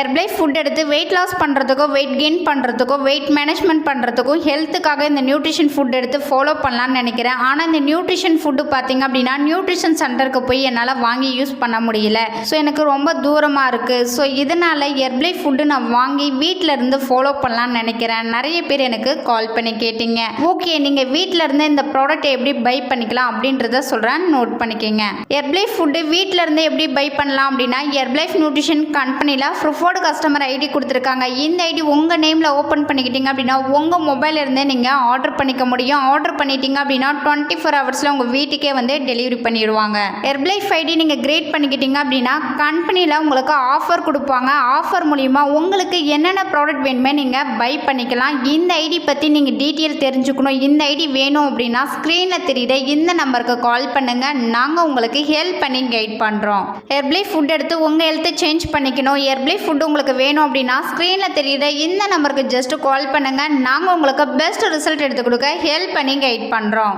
ஹெர்பலை food எடுத்து weight loss பண்ணுறதுக்கோ weight gain பண்ணுறதுக்கோ வெயிட் மேனேஜ்மெண்ட் பண்ணுறதுக்கும் ஹெல்த்துக்காக இந்த நியூட்ரிஷன் ஃபுட் எடுத்து ஃபாலோ பண்ணலான்னு நினைக்கிறேன். ஆனால் இந்த நியூட்ரிஷன் ஃபுட்டு பார்த்திங்க அப்படின்னா நியூட்ரிஷன் சென்டருக்கு போய் என்னால் வாங்கி யூஸ் பண்ண முடியல. ஸோ எனக்கு ரொம்ப தூரமாக இருக்குது. ஸோ இதனால் ஹெர்பலை ஃபுட்டு நான் வாங்கி வீட்டில் இருந்து ஃபாலோ பண்ணலான்னு நினைக்கிறேன். நிறைய பேர் எனக்கு கால் பண்ணி கேட்டிங்க. ஓகே, நீங்கள் வீட்டில் இருந்து இந்த ப்ராடக்ட்டை எப்படி பை பண்ணிக்கலாம் அப்படின்றத சொல்கிறேன், நோட் பண்ணிக்கோங்க. ஹெர்பலை ஃபுட்டு வீட்டில் இருந்து எப்படி பை பண்ணலாம் அப்படின்னா ஹெர்பலை நியூட்ரிஷன் கம்பெனியில் ப்ரிஃபர்டு கஸ்டமர் ஐடி கொடுத்துருக்காங்க. இந்த ஐடி உங்கள் நேமில் ஓப்பன் பண்ணிக்கிட்டீங்க அப்படின்னா உங்கள் மொபைலில் இருந்தே நீங்கள் ஆர்டர் பண்ணிக்க முடியும். ஆர்டர் பண்ணிட்டீங்க அப்படின்னா 24 ஹவர்ஸில் உங்கள் வீட்டுக்கே வந்து டெலிவரி பண்ணிடுவாங்க. ஹெர்பலை ஐடி நீங்கள் கிரியேட் பண்ணிக்கிட்டீங்க அப்படின்னா கம்பெனியில் உங்களுக்கு ஆஃபர் கொடுப்பாங்க. ஆஃபர் மூலிமா உங்களுக்கு என்னென்ன ப்ராடக்ட் வேணுமே நீங்கள் பை பண்ணிக்கலாம். இந்த ஐடி பற்றி நீங்கள் டீட்டெயில் தெரிஞ்சுக்கணும், இந்த ஐடி வேணும் அப்படின்னா ஸ்க்ரீனில் தெரியுற இந்த நம்பருக்கு கால் பண்ணுங்கள். நாங்கள் உங்களுக்கு ஹெல்ப் பண்ணி கைட் பண்ணுறோம். ஹெர்பலை ஃபுட் எடுத்து உங்கள் ஹெல்த்தை சேஞ்ச் பண்ணிக்கணும். ஹெர்பலை ஃபுட் உங்களுக்கு வேணும் அப்படின்னா ஸ்க்ரீனில் தெரியுற இந்த நம்பருக்கு ஜஸ்ட் கால் பண்ணுங்கள். நாங்கள் உங்களுக்கு பெஸ்ட் ரிசல்ட் எடுத்து கொடுக்க ஹெல்ப் பண்ணி கைட் பண்ணுறோம்.